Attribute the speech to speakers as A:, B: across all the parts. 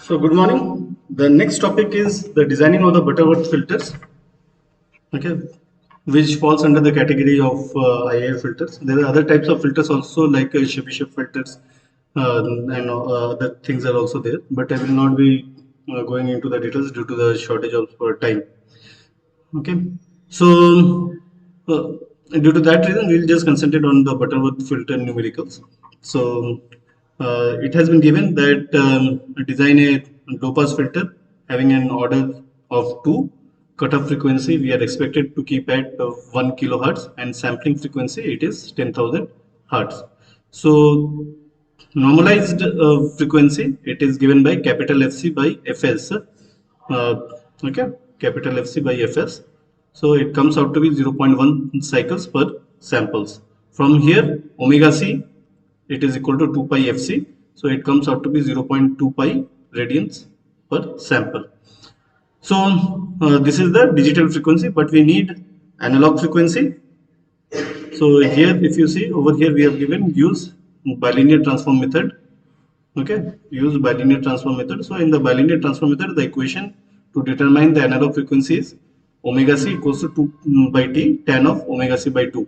A: So good morning. The next topic is the designing of the Butterworth filters. Okay, which falls under the category of IIR filters. There are other types of filters also like Chebyshev filters and other things are also there. But I will not be going into the details due to the shortage of time. Okay, so due to that reason, we'll just concentrate on the Butterworth filter numericals. So it has been given that design a low pass filter having an order of 2, cutoff frequency we are expected to keep at 1 kilohertz, and sampling frequency it is 10,000 hertz. So normalized frequency it is given by capital FC by Fs. uh, okay, capital FC by Fs. So it comes out to be 0.1 cycles per samples. From here omega c it is equal to 2 pi Fc, so it comes out to be 0.2 pi radians per sample. So this is the digital frequency, but we need analog frequency. So here if you see over here we have given use bilinear transform method. Okay, use bilinear transform method. So in the bilinear transform method, the equation to determine the analog frequency is omega c equals to 2 by t tan of omega c by 2.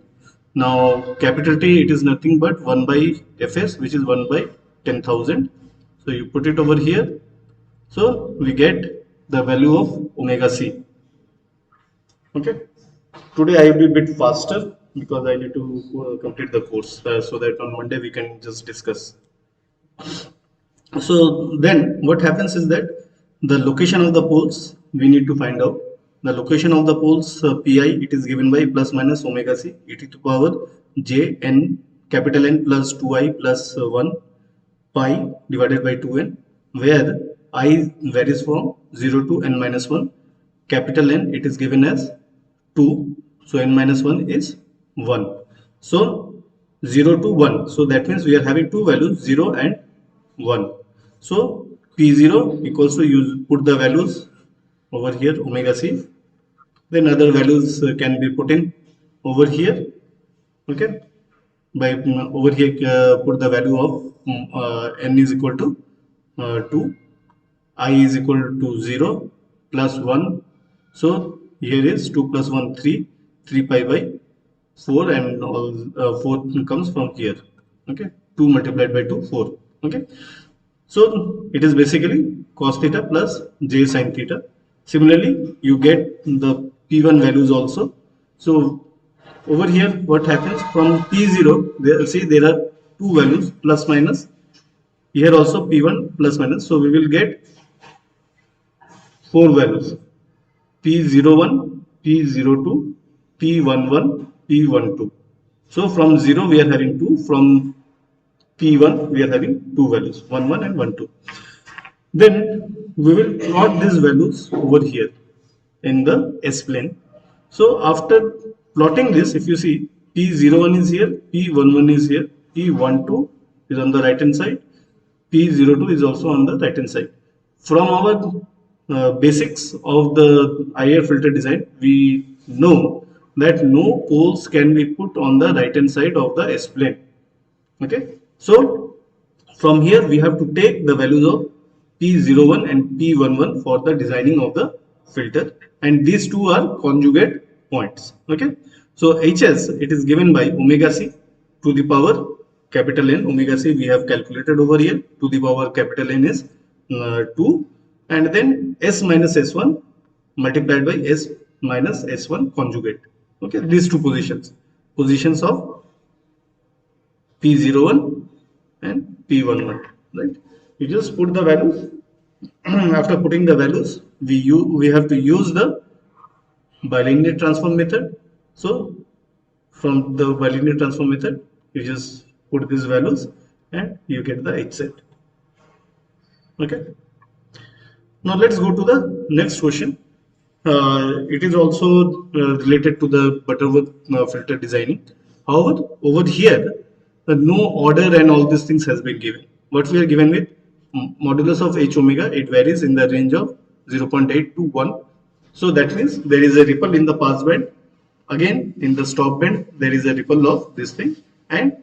A: Now capital T it is nothing but 1 by Fs, which is 1 by 10,000. So you put it over here. So we get the value of omega c. Okay. Today I will be a bit faster because I need to complete the course so that on Monday we can just discuss. So then what happens is that the location of the poles we need to find out. The location of the poles pi it is given by plus minus omega c e to the power j n capital N plus 2i plus 1 pi divided by 2n, where I varies from 0 to n minus 1. Capital N it is given as 2, so n minus 1 is 1. So 0 to 1, so that means we are having two values 0 and 1. So P0 equals to, you put the values over here omega c, then other values can be put in over here. Okay, by over here put the value of n is equal to 2, I is equal to 0 plus 1. So here is 2 plus 1 3 pi by 4, and all 4 comes from here. Okay, 2 multiplied by 2 4. Okay, so it is basically cos theta plus j sin theta. Similarly you get the p1 values also. So over here what happens from p0, there, see there are two values plus minus, here also p1 plus minus, so we will get four values p01, p02, p11, p12. So from 0 we are having 2, from p1 we are having two values 11 and 12. Then we will plot these values over here in the S plane. So after plotting this, if you see P01 is here, P11 is here, P12 is on the right hand side, P02 is also on the right hand side. From our basics of the IIR filter design, we know that no poles can be put on the right hand side of the S plane. Okay, so from here we have to take the values of P01 and P11 for the designing of the filter, and these two are conjugate points. Okay, so HS it is given by omega c to the power capital N. Omega c we have calculated over here, to the power capital N is 2, and then S minus S1 multiplied by S minus S1 conjugate. Okay, these two positions of P01 and P11, right? You just put the values. After putting the values, we have to use the bilinear transform method. So from the bilinear transform method, you just put these values and you get the H set. Okay. Now let's go to the next question. It is also related to the Butterworth filter designing. However, over here, no order and all these things has been given. What we are given with modulus of H omega, it varies in the range of 0.8 to 1. So that means there is a ripple in the pass band. Again, in the stop band, there is a ripple of this thing, and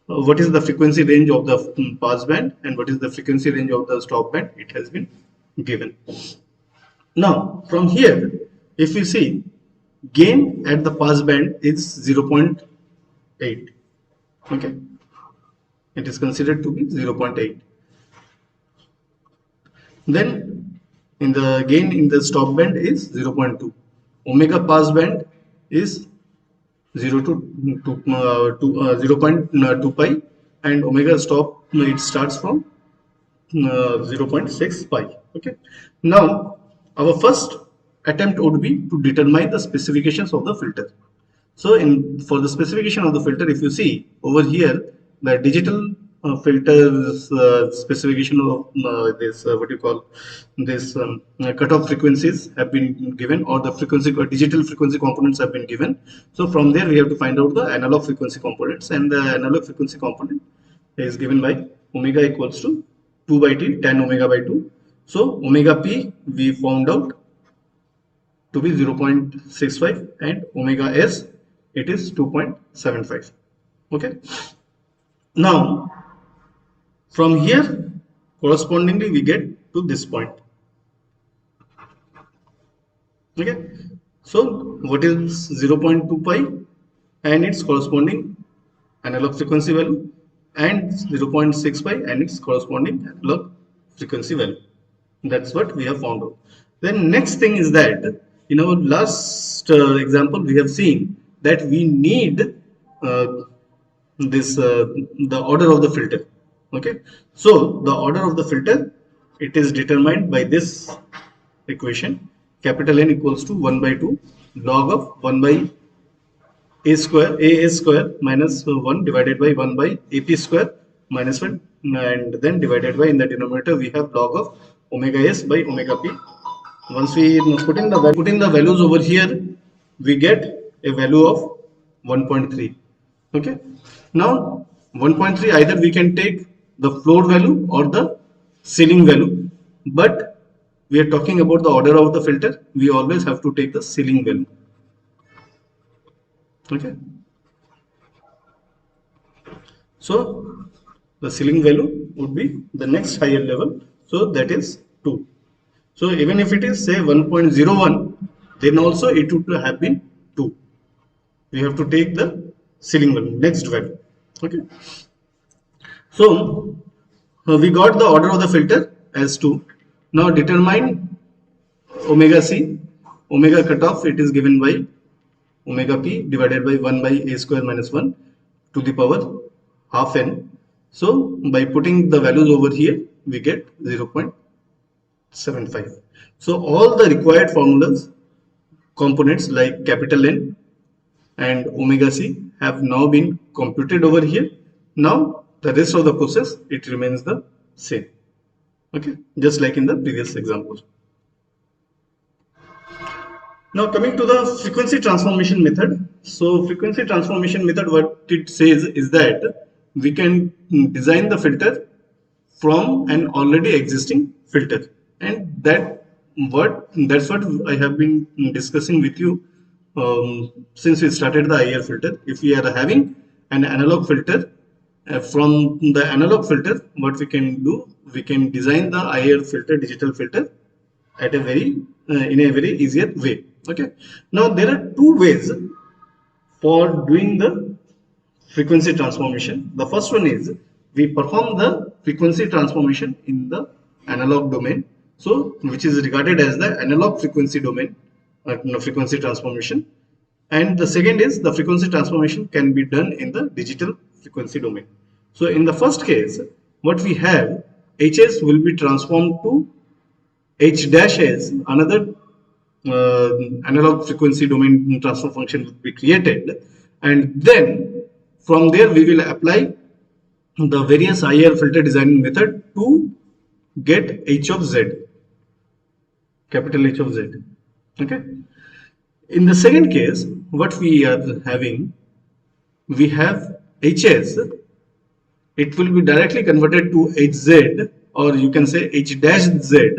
A: what is the frequency range of the pass band and what is the frequency range of the stop band, it has been given. Now from here, if you see, gain at the pass band is 0.8. Okay, it is considered to be 0.8. Then in the gain in the stop band is 0.2. Omega pass band is 0 to 0.2 pi, and omega stop, it starts from 0.6 pi. Okay, now our first attempt would be to determine the specifications of the filter. So in for the specification of the filter, if you see over here, the digital filters specification of this what you call this cutoff frequencies have been given, or the frequency or digital frequency components have been given. So from there we have to find out the analog frequency components, and the analog frequency component is given by omega equals to 2 by t tan omega by 2. So omega p we found out to be 0.65, and omega s, it is 2.75. Okay, now from here correspondingly we get to this point. Okay, so what is 0.2 pi and its corresponding analog frequency value, and 0.6 pi and its corresponding analog frequency value. That's what we have found out. Then next thing is that in our last example we have seen that we need uh, this the order of the filter. Okay, so the order of the filter, it is determined by this equation. Capital N equals to 1 by 2 log of 1 by a square minus 1 divided by 1 by ap square minus 1, and then divided by, in the denominator we have log of omega s by omega p. Once we put in the values over here, we get a value of 1.3. Okay, now 1.3, either we can take the floor value or the ceiling value, but we are talking about the order of the filter, we always have to take the ceiling value. Okay, so the ceiling value would be the next higher level, so that is 2. So even if it is say 1.01, then also it would have been 2. We have to take the ceiling value, next value. Okay, so we got the order of the filter as 2. Now determine omega c. Omega cutoff, it is given by omega p divided by 1 by a square minus 1 to the power half n. So by putting the values over here, we get 0.75. So all the required formulas, components like capital N and omega c have now been computed over here. Now the rest of the process, it remains the same. Okay, just like in the previous example. Now coming to the frequency transformation method. So frequency transformation method, what it says is that we can design the filter from an already existing filter, and that's what I have been discussing with you since we started the IIR filter. If we are having an analog filter, from the analog filter, what we can do, we can design the IIR filter, digital filter, at a very in a very easier way. Okay, now there are two ways for doing the frequency transformation. The first one is we perform the frequency transformation in the analog domain, so which is regarded as the analog frequency domain, frequency transformation. And the second is the frequency transformation can be done in the digital frequency domain. So in the first case, what we have, hs will be transformed to h dash s, another analog frequency domain transfer function will be created, and then from there we will apply the various IIR filter designing method to get h of z, capital H of z. Okay, in the second case, what we are having, we have hs, it will be directly converted to hz, or you can say h dash z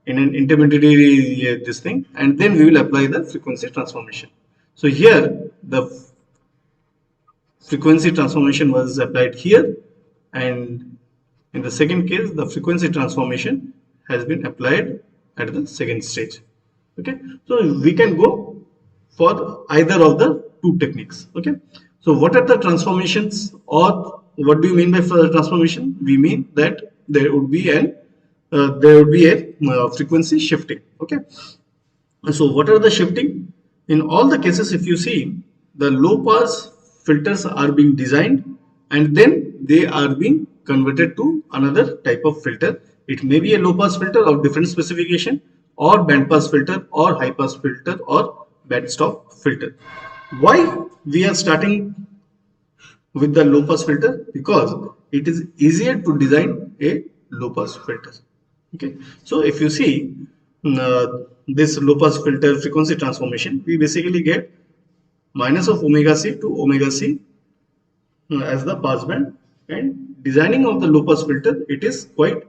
A: in an intermediary this thing, and then we will apply the frequency transformation. So here the frequency transformation was applied here, and in the second case the frequency transformation has been applied at the second stage. Okay, so we can go for either of the two techniques. Okay, so what are the transformations, or what do you mean by transformation? We mean that there would be a frequency shifting. Okay, so what are the shifting? In all the cases, if you see, the low pass filters are being designed and then they are being converted to another type of filter. It may be a low pass filter of different specification, or band pass filter, or high pass filter, or band stop filter. Why we are starting with the low pass filter? Because it is easier to design a low pass filter. Okay, so if you see this low pass filter frequency transformation, we basically get minus of omega c to omega c as the pass band, and designing of the low pass filter, it is quite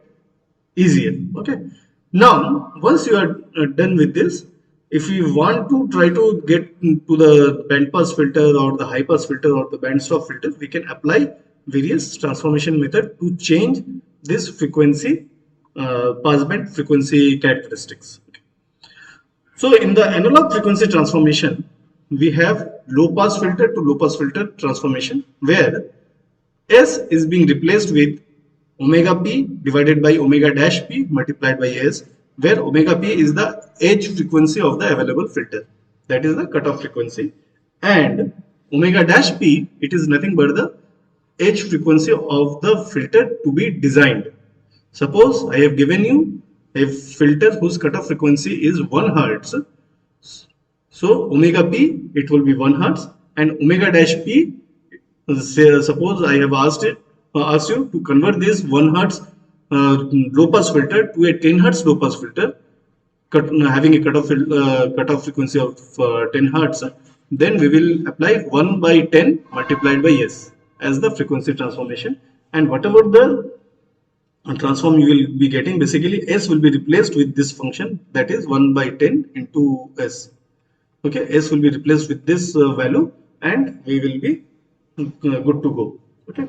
A: easier. Okay, now once you are done with this, if you want to try to get to the band pass filter or the high pass filter or the band stop filter, we can apply various transformation method to change this frequency pass band frequency characteristics. Okay. So in the analog frequency transformation, we have low pass filter to low pass filter transformation, where S is being replaced with omega p divided by omega dash p multiplied by S, where omega p is the edge frequency of the available filter, that is the cutoff frequency, and omega dash p, it is nothing but the edge frequency of the filter to be designed. Suppose I have given you a filter whose cutoff frequency is 1 Hertz. So omega p, it will be 1 Hertz, and omega dash p, suppose I have asked you to convert this 1 Hertz low pass filter to a 10 Hertz low pass filter, having a cutoff frequency of 10 Hertz. Then we will apply 1 by 10 multiplied by S as the frequency transformation, and whatever the transform you will be getting, basically S will be replaced with this function, that is 1 by 10 into S. Okay, S will be replaced with this value, and we will be good to go. Okay,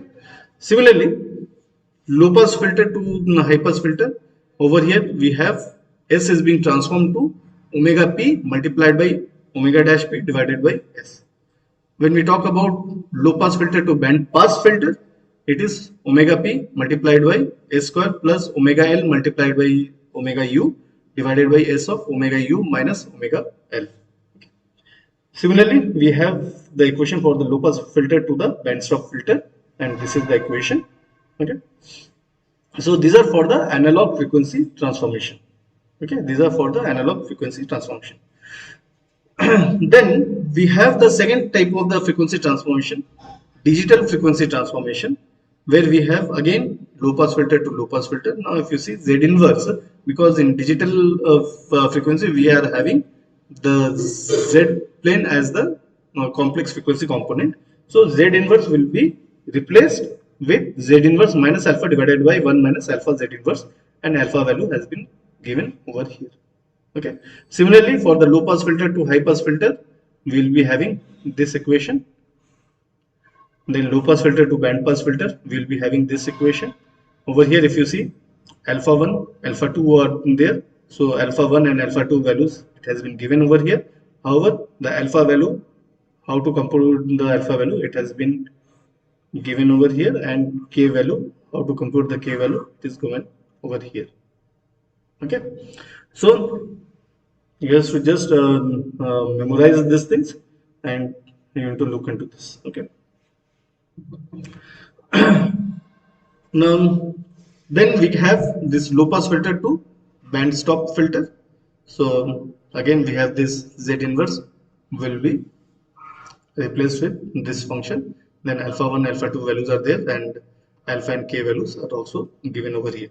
A: similarly, low pass filter to high pass filter, over here we have S is being transformed to omega p multiplied by omega dash p divided by S. When we talk about low pass filter to band pass filter, it is omega p multiplied by S square plus omega L multiplied by omega u divided by S of omega u minus omega L. Similarly, we have the equation for the low pass filter to the band stop filter, and this is the equation. Okay, so these are for the analog frequency transformation. Okay, these are for the analog frequency transformation. Then we have the second type of the frequency transformation, digital frequency transformation, where we have again low pass filter to low pass filter. Now if you see Z inverse, because in digital frequency we are having the Z plane as the complex frequency component, so Z inverse will be replaced with Z inverse minus alpha divided by 1 minus alpha Z inverse, and alpha value has been given over here. Okay, similarly for the low pass filter to high pass filter, we will be having this equation. Then low pass filter to band pass filter, we will be having this equation. Over here if you see, alpha 1 alpha 2 are there, so alpha 1 and alpha 2 values, it has been given over here. However, the alpha value, how to compute the alpha value, it has been given over here, and k value, how to compute the k value, it is given over here. Okay, so you have to just memorize these things, and you have to look into this. Okay, now then we have this low pass filter to band stop filter. So again we have this Z inverse will be replaced with this function. Then alpha 1 alpha 2 values are there, and alpha and k values are also given over here.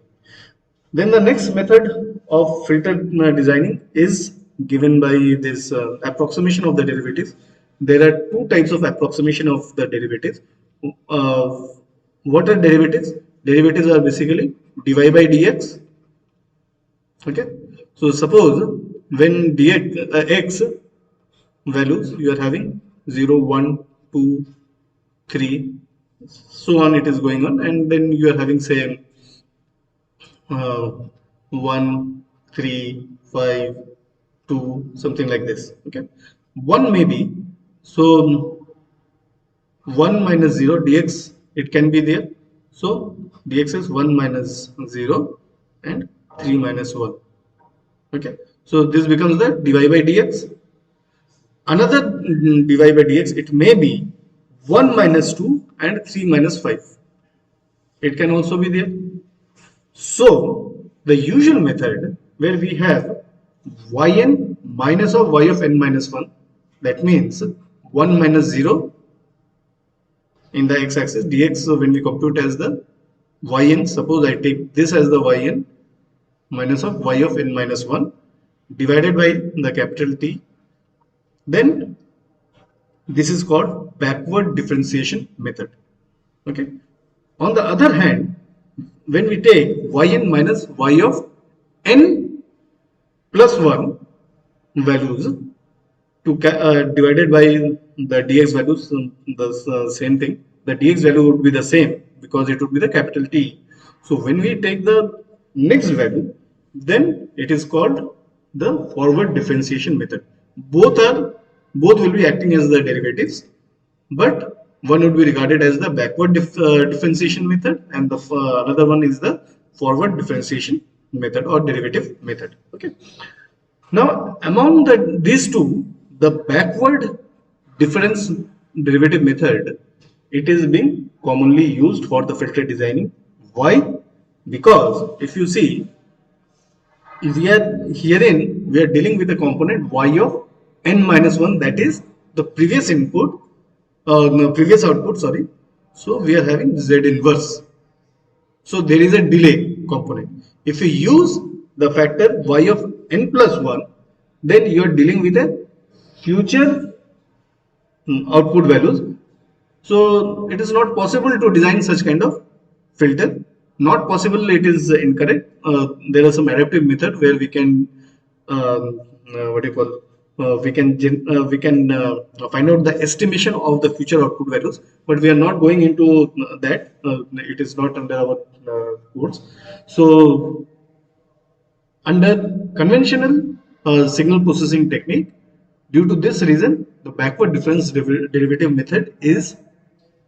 A: Then the next method of filter designing is given by this approximation of the derivatives. There are two types of approximation of the derivatives. Uh, what are derivatives? Derivatives are basically dy by dx. Okay, so suppose when dx x values you are having 0, 1, 2, 3, so on it is going on, and then you are having say 1, 3, 5, 2, something like this. Okay, 1 maybe, so 1 minus 0 dx it can be there, so dx is 1 minus 0 and 3 minus 1. Okay, so this becomes the dy by dx. Another dy by dx, it may be 1 minus 2 and 3 minus 5. It can also be there. So the usual method where we have yn minus of y of n minus 1, that means 1 minus 0 in the x-axis dx. So when we compute as the yn, suppose I take this as the yn minus of y of n minus 1 divided by the capital T, then this is called backward differentiation method. Okay. On the other hand, when we take yn minus y of n plus 1 values to divided by the dx values, the same thing, the dx value would be the same because it would be the capital T. So when we take the next value, then it is called the forward differentiation method. Both will be acting as the derivatives, but one would be regarded as the backward differentiation method, and the another one is the forward differentiation method or derivative method. Okay. Now, among these two, the backward difference derivative method, it is being commonly used for the filter designing. Why? Because if you see, we are dealing with a component y of n minus 1, that is the previous input, no, previous output, sorry. So we are having z inverse. So there is a delay component. If you use the factor y of n plus 1, then you are dealing with a future output values. So it is not possible to design such kind of filter. Not possible, it is incorrect. There are some adaptive method where we can what do you call, we can find out the estimation of the future output values, but we are not going into that. It is not under our course. So under conventional signal processing technique, due to this reason, the backward difference derivative method is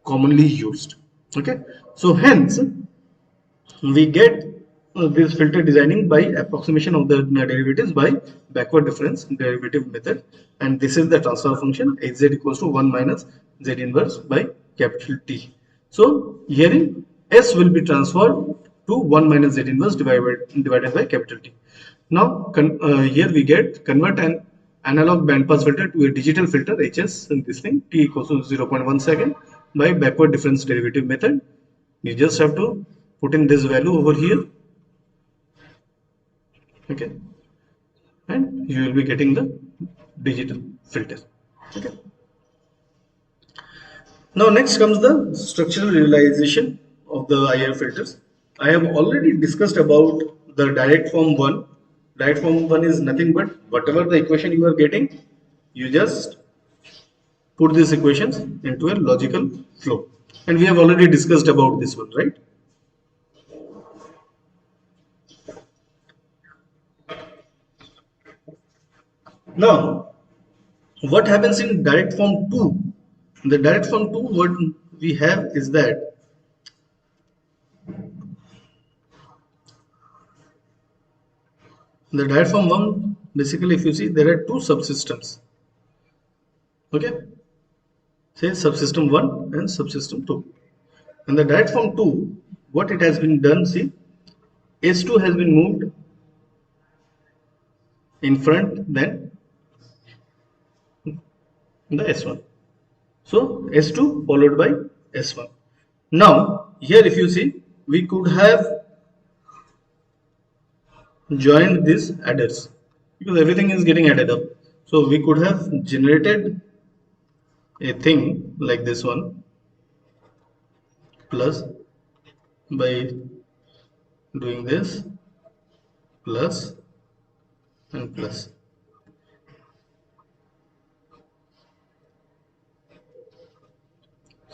A: commonly used. Okay, so hence we get this filter designing by approximation of the derivatives by backward difference derivative method, and this is the transfer function hz equals to 1 minus z inverse by capital T. So herein s will be transferred to 1 minus z inverse divided by capital T. Now here we get convert an analog band pass filter to a digital filter hs, and this thing t equals to 0.1 second by backward difference derivative method. You just have to put in this value over here, okay, and you will be getting the digital filter. Okay. Now next comes the structural realization of the IIR filters. I have already discussed about the direct form 1. Direct form 1 is nothing but whatever the equation you are getting, you just put these equations into a logical flow. And we have already discussed about this one, right? Now, what happens in direct form 2? In the direct form 2, what we have is that in the direct form 1, basically if you see, there are two subsystems. Okay, say subsystem 1 and subsystem 2. In the direct form 2, what it has been done, see, S2 has been moved in front than the S1. So S2 followed by S1. Now here if you see, we could have joined these adders because everything is getting added up. So we could have generated a thing like this one plus by doing this plus and plus.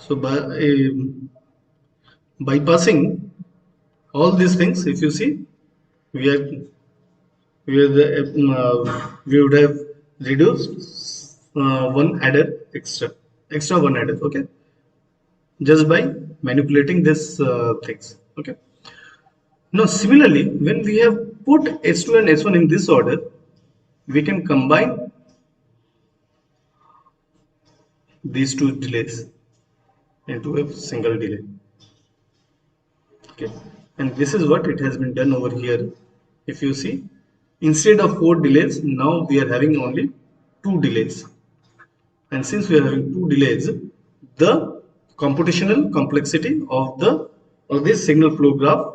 A: So bypassing all these things, if you see, we are we would have reduced one added extra one added, okay, just by manipulating this things, okay. Now similarly, when we have put S2 and S1 in this order, we can combine these two delays into a single delay, okay. And this is what it has been done over here. If you see, instead of 4 delays, now we are having only 2 delays. And since we are having 2 delays, the computational complexity of this signal flow graph,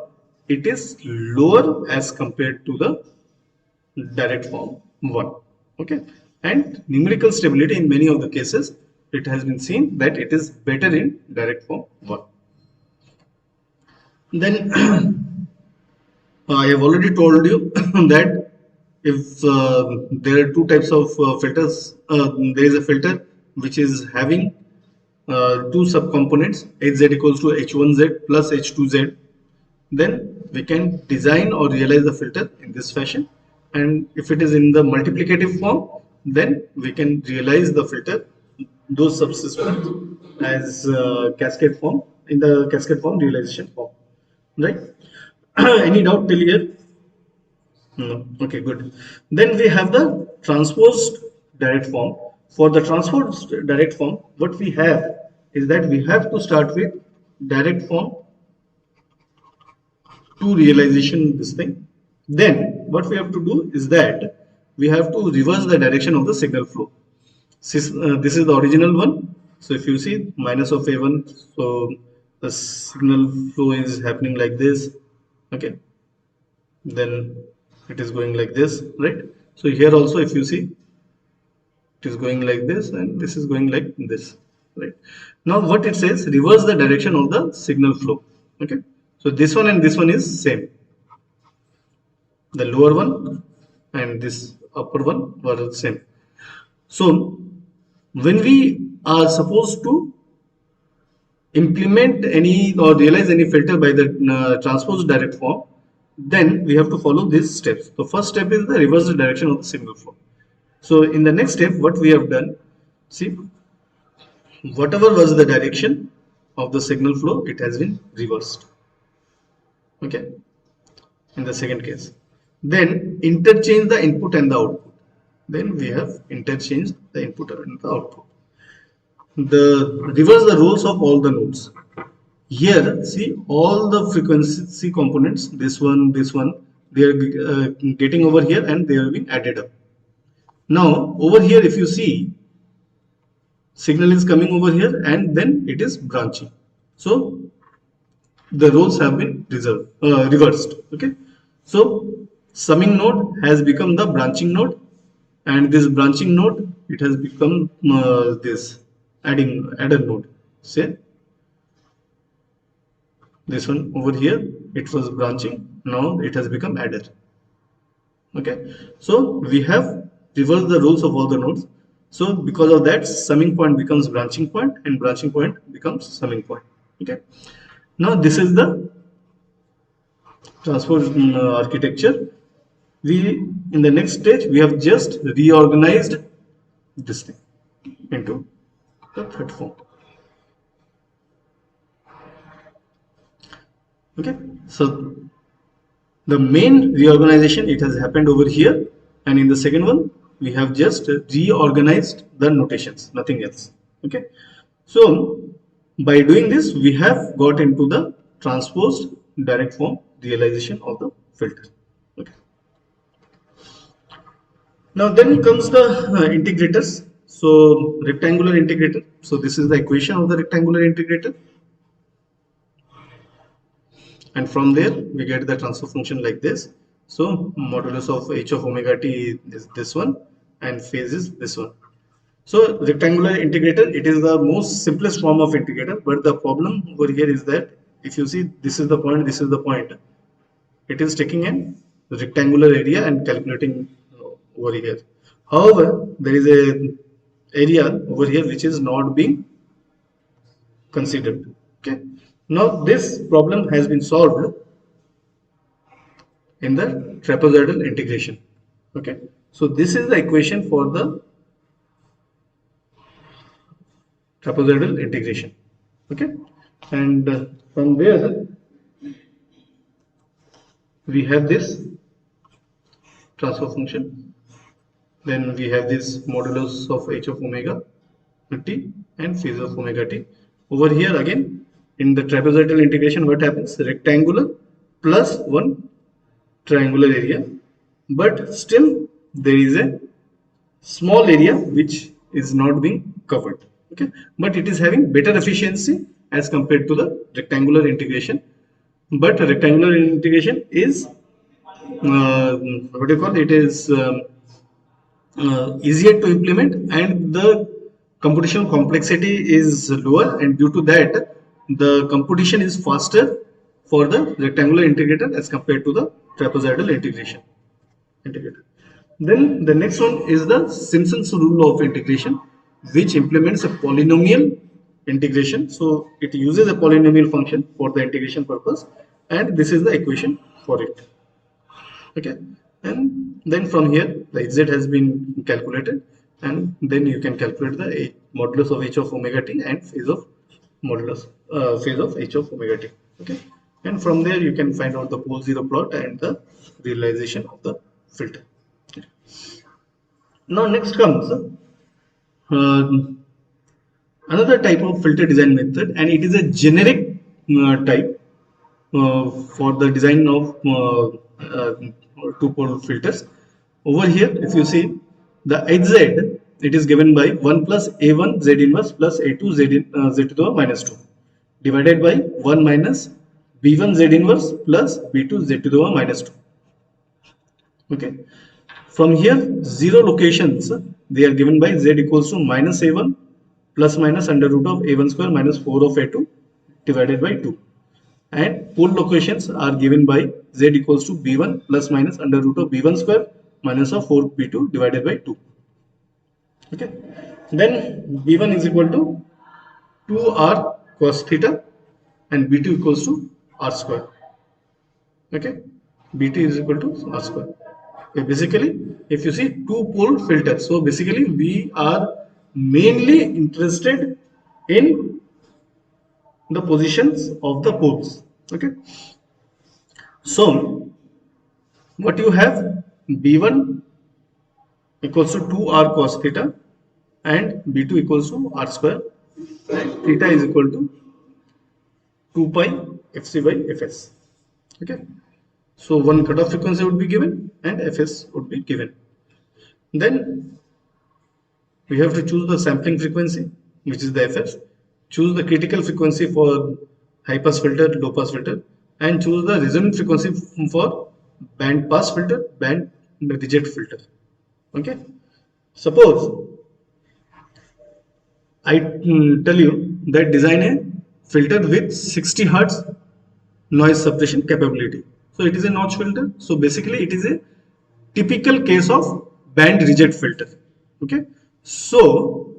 A: it is lower as compared to the direct form 1, okay. And numerical stability, in many of the cases, it has been seen that it is better in direct form 1. Then I have already told you that if there are two types of filters, there is a filter which is having two subcomponents, hz equals to h1z plus h2z. Then we can design or realize the filter in this fashion. And if it is in the multiplicative form, then we can realize the filter, those subsystems, as cascade form, in the cascade form realization form, right? Any doubt till here? No. Okay, good. Then we have the transposed direct form. For the transposed direct form, what we have is that we have to start with direct form to realization this thing. Then what we have to do is that we have to reverse the direction of the signal flow. This is the original one. So if you see minus of A1, so the signal flow is happening like this. Okay. Then it is going like this, right? So here also, if you see, it is going like this and this is going like this, right? Now what it says, reverse the direction of the signal flow, okay. So this one and this one is same, the lower one and this upper one were the same. So when we are supposed to implement any or realize any filter by the transposed direct form, then we have to follow these steps. The first step is the reverse the direction of the signal flow. So in the next step, what we have done, see, whatever was the direction of the signal flow, it has been reversed, okay, in the second case. Then interchange the input and the output. Then we have interchanged the input and the output. The reverse the roles of all the nodes. Here, see, all the frequency components, this one, they are getting over here and they are being added up. Now over here, if you see, signal is coming over here and then it is branching. So the roles have been reversed, okay. So summing node has become the branching node, and this branching node, it has become this adder node. Say this one over here, it was branching, now it has become adder, okay. So we have reversed the roles of all the nodes. So because of that, summing point becomes branching point and branching point becomes summing point, okay. Now this is the transport architecture. We, in the next stage, we have just reorganized this thing into the third form, okay. So the main reorganization, it has happened over here, and in the second one we have just reorganized the notations, nothing else, okay. So by doing this, we have got into the transposed direct form realization of the filter, okay. Now then comes the integrators. So rectangular integrator. So this is the equation of the rectangular integrator. And from there we get the transfer function like this. So modulus of h of omega t is this one and phase is this one. So rectangular integrator, it is the most simplest form of integrator, but the problem over here is that if you see, this is the point, this is the point, it is taking a rectangular area and calculating over here. However, there is a area over here which is not being considered. Okay, now this problem has been solved in the trapezoidal integration. Okay, so this is the equation for the trapezoidal integration. Okay, and from there we have this transfer function, then we have this modulus of h of omega t and phase of omega t. Over here again in the trapezoidal integration, what happens? Rectangular plus one triangular area, but still there is a small area which is not being covered. Okay, but it is having better efficiency as compared to the rectangular integration. But rectangular integration is what do you call it? It is easier to implement, and the computational complexity is lower, and due to that the computation is faster for the rectangular integrator as compared to the trapezoidal integration integrator. Then the next one is the Simpson's rule of integration, which implements a polynomial integration. So it uses a polynomial function for the integration purpose, and this is the equation for it. Okay, and then from here the z has been calculated, and then you can calculate the modulus of h of omega t and phase of phase of h of omega t. Okay, and from there you can find out the pole zero plot and the realization of the filter. Now next comes another type of filter design method, and it is a generic type for the design of two-pole filters. Over here, if you see the hz, it is given by 1 plus a1 z inverse plus a2 z to the minus 2 divided by 1 minus b1 z inverse plus b2 z to the minus 2. Okay, from here 0 locations they are given by z equals to minus a1 plus minus under root of a1 square minus 4 of a2 divided by 2, and pole locations are given by z equals to b1 plus minus under root of b1 square minus of 4b2 divided by 2. Okay, then b1 is equal to 2r cos theta and b2 equals to r square. Okay, b2 is equal to r square. Okay, basically if you see two pole filter, so basically we are mainly interested in the positions of the poles. Okay, so what you have, b1 equals to 2r cos theta and b2 equals to r square, and theta is equal to 2 pi fc by fs. Okay, so one cutoff frequency would be given and fs would be given. Then we have to choose the sampling frequency, which is the fs, choose the critical frequency for high pass filter, low pass filter, and choose the resonant frequency for band pass filter, band reject filter. Okay, suppose I tell you that design a filter with 60 hertz noise suppression capability. So it is a notch filter. So basically it is a typical case of band reject filter. Okay, so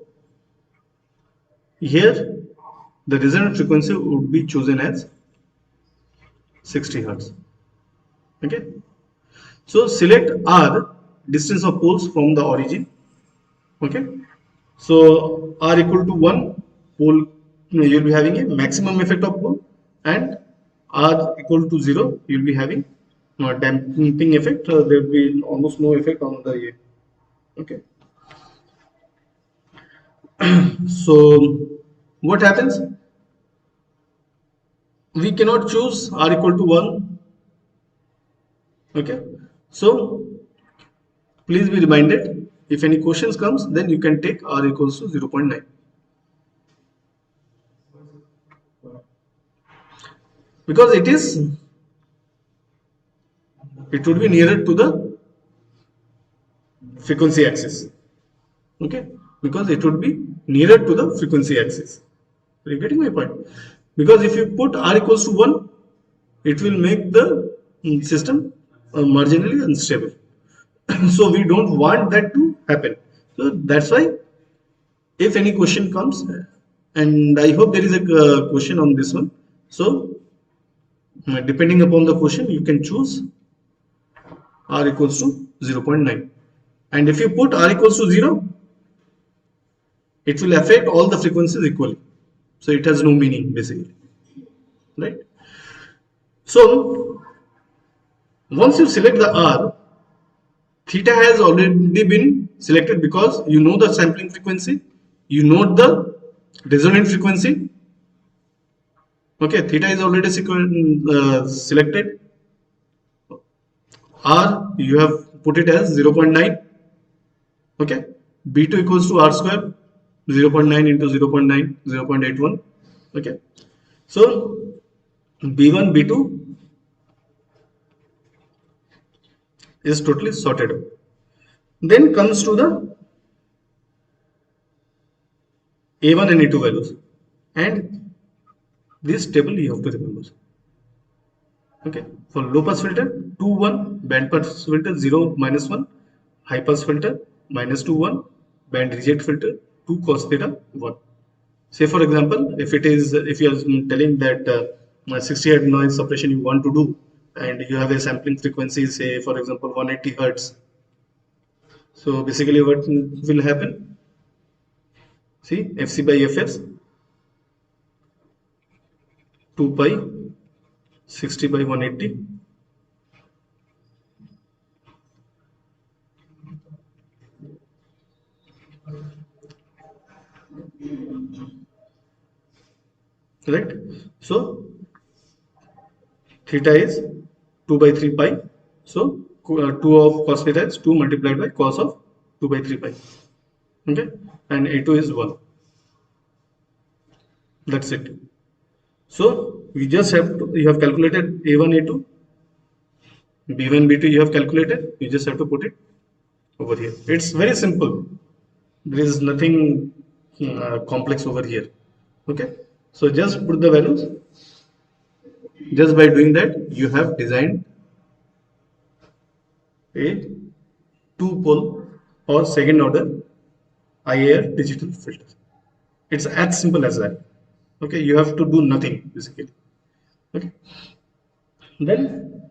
A: here the resonant frequency would be chosen as 60 hertz. Okay, so select r, distance of poles from the origin. Okay, so r equal to 1 pole, you will be having a maximum effect of pole, and r equal to 0 you will be having damping effect. There will be almost no effect on the air. Okay, so what happens, we cannot choose r equal to 1. Okay, so please be reminded, if any questions comes, then you can take r equals to 0.9. because it would be nearer to the frequency axis. Okay, because it would be nearer to the frequency axis. Are you getting my point? Because if you put r equals to 1, it will make the system marginally unstable. So we don't want that to happen. So that's why if any question comes, And I hope there is a question on this one. So depending upon the question, you can choose r equals to 0.9. And if you put r equals to 0, it will affect all the frequencies equally. So it has no meaning basically, right? So once you select the r, theta has already been selected because you know the sampling frequency, you know the resonant frequency. Okay, theta is already selected. R you have put it as 0.9. Okay, B2 equals to R square, 0.9 into 0.9, 0.81. Okay, so B1, B2 is totally sorted out. Then comes to the A1 and A2 values, and this table you have to remember. Okay, for low pass filter 2 1, band pass filter 0 minus 1, high pass filter minus 2 1, band reject filter 2 cos theta 1. Say for example, if you are telling that 60 hertz noise suppression you want to do, and you have a sampling frequency, say for example 180 hertz. So basically, what will happen? See, FC by FS 2 pi 60 by 180. Right? So theta is 2 by 3 pi. So 2 of cos theta is 2 multiplied by cos of 2 by 3 pi. Okay, and A2 is 1. That's it. So we just have to, you have calculated A1, A2, B1, B2 you have calculated. You just have to put it over here. It's very simple. There is nothing complex over here. Okay, so just put the values. Just by doing that, you have designed a two-pole or second order IIR digital filter. It's as simple as that. Okay, you have to do nothing basically. Okay, then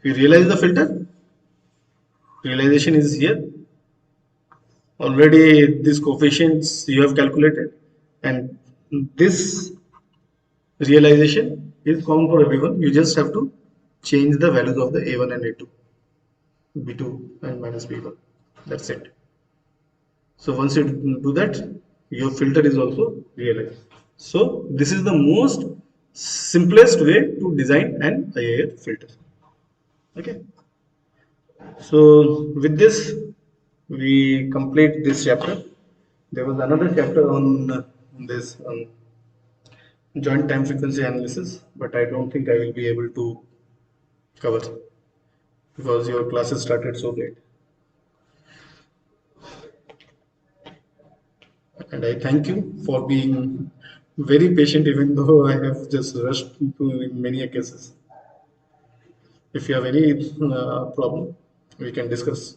A: you realize the filter. Realization is here. Already these coefficients you have calculated, and this realization is common for everyone. You just have to change the values of the A1 and A2, B2 and minus B1. That's it. So once you do that, your filter is also realized. So this is the most simplest way to design an IIR filter. Okay. So with this, we complete this chapter. There was another chapter on this joint time frequency analysis, but I don't think I will be able to cover because your classes started so late. And I thank you for being very patient, even though I have just rushed into many cases. If you have any problem, we can discuss.